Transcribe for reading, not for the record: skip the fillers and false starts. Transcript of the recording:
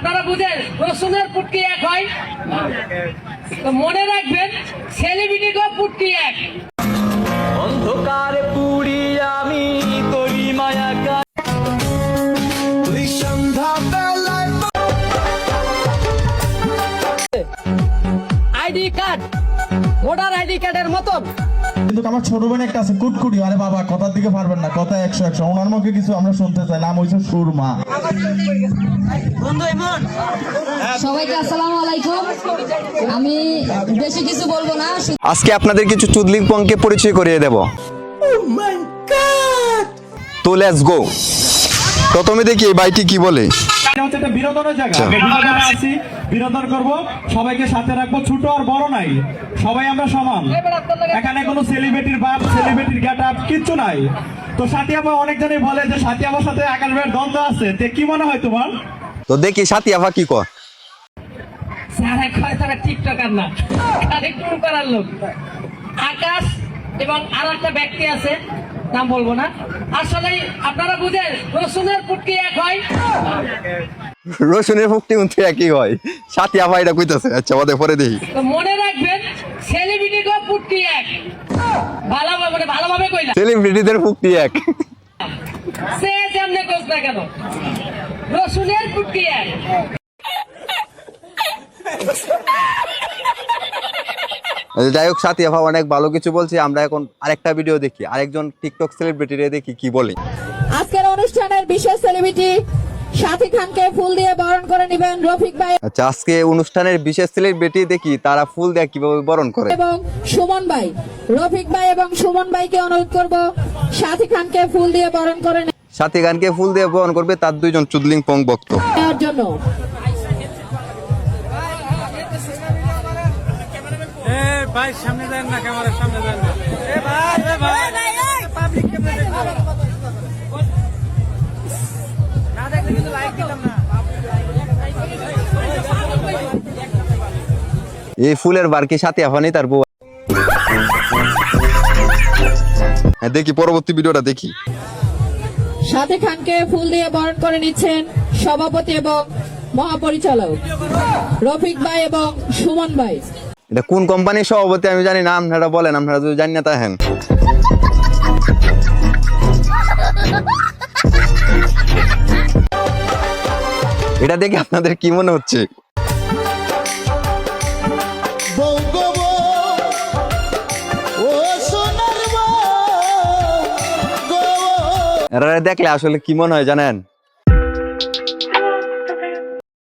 আপনারা বুঝেন রসুনের পুটকি এক হয়, তো মনে রাখবেন সেলিব্রিটিকেও পুটকি এক। অন্ধকারে পুরি আমি করি মায়া আইডি কার্ড ভোটার আইডি কার্ডের মতন, কিন্তু আমার ছোট বোন একটা আছে কুটকুটি। আরে বাবা, কথার দিকে পারবেন না, কথা 100 ওনার মুখে কিছু আমরা শুনতে চাই। নাম হইছে সুরমা। সবাইকে আসসালামু আলাইকুম। আমি বেশি কিছু বলবো না। আজকে আপনাদের কিছু চুদলিংপংকে পরিচয় করিয়ে দেব। তো লেটস গো। প্রথমে দেখি এই বাইটি কি বলে। একটা বিনোদনের জায়গা, বিনোদনে আছি, বিনোদন করব, সবাইকে সাথে রাখবো, ছোট আর বড় নাই, সবাই আমরা সমান। এখানে কোনো সেলিব্রিটির বাপ, সেলিব্রিটির গেটআপ কিচ্ছু নাই। তো সাথিয়াপা অনেকজনই বলে যে সাথিয়াপার সাথে আকাশ ভাইয়ের দ্বন্দ্ব আছে, তে কি মনে হয় তোমার? তো দেখি সাথিয়াপা কি কয়। স্যার কয় তারা টিকটকার না, কালেক্টর করার লোক। আকাশ এবং আর একটা ব্যক্তি আছে, নাম বলবো না। আসলে আপনারা বুঝেন রসুনের পুটকি এক হয়, রসুনের ফুকটি উঠে একই হয়। সাথিয়াপা এটা কইতাছে। আচ্ছা ওদের পরে দেখি। তো মনে রাখবেন সেলিব্রিটিকেও পুটকি এক। ভালোভাবে কইলা, সেলিব্রিটিদের ফুকটি এক। সে যেমনে কোস না কেন, রসুনের পুটকি এক। যাই হোক, সাথিয়াপা অনেক ভালো কিছু বলছে। আমরা এখন আরেকটা ভিডিও দেখি, আরেকজন টিকটক সেলিব্রিটিরে দেখি কি বলে। আজকের অনুষ্ঠানের বিশেষ সেলিব্রিটি সাথী খানকে ফুল দিয়ে বরণ করে নেবেন রফিক ভাই আচ্ছা, আজকে অনুষ্ঠানের বিশেষ সেলিব্রিটি দেখি তারা ফুল দিয়ে কিভাবে বরণ করে। এবং সুমন ভাই। রফিক ভাই এবং সুমন ভাইকে অনুরোধ করব সাথী খানকে ফুল দিয়ে বরণ করে সাথী খানকে ফুল দিয়ে বরণ করবে তার দুইজন চুদলিংপং ভক্ত। নেওয়ার জন্য। ভাই সামনে যান না, ক্যামেরার সামনে যান না। পাবলিক ক্যামেরা না দেখলে কিন্তু লাইক দিতাম না। এই ফুলের বার কি সাথিয়াপা নেই তার বউ? হ্যাঁ, দেখি পরবর্তী ভিডিওটা দেখি। সাথী খানকে ফুল দিয়ে বরণ করে নিচ্ছেন সভাপতি এবং মহাপরিচালক রফিক ভাই এবং সুমন ভাই। এটা কোন কোম্পানির সভাপতি আমি জানি না, আপনারা বলেন, আপনারা যদি জানি না তাহেন। এটা দেখে আপনাদের কি মনে হচ্ছে? এরা দেখলে আসলে কি মনে হয় জানেন?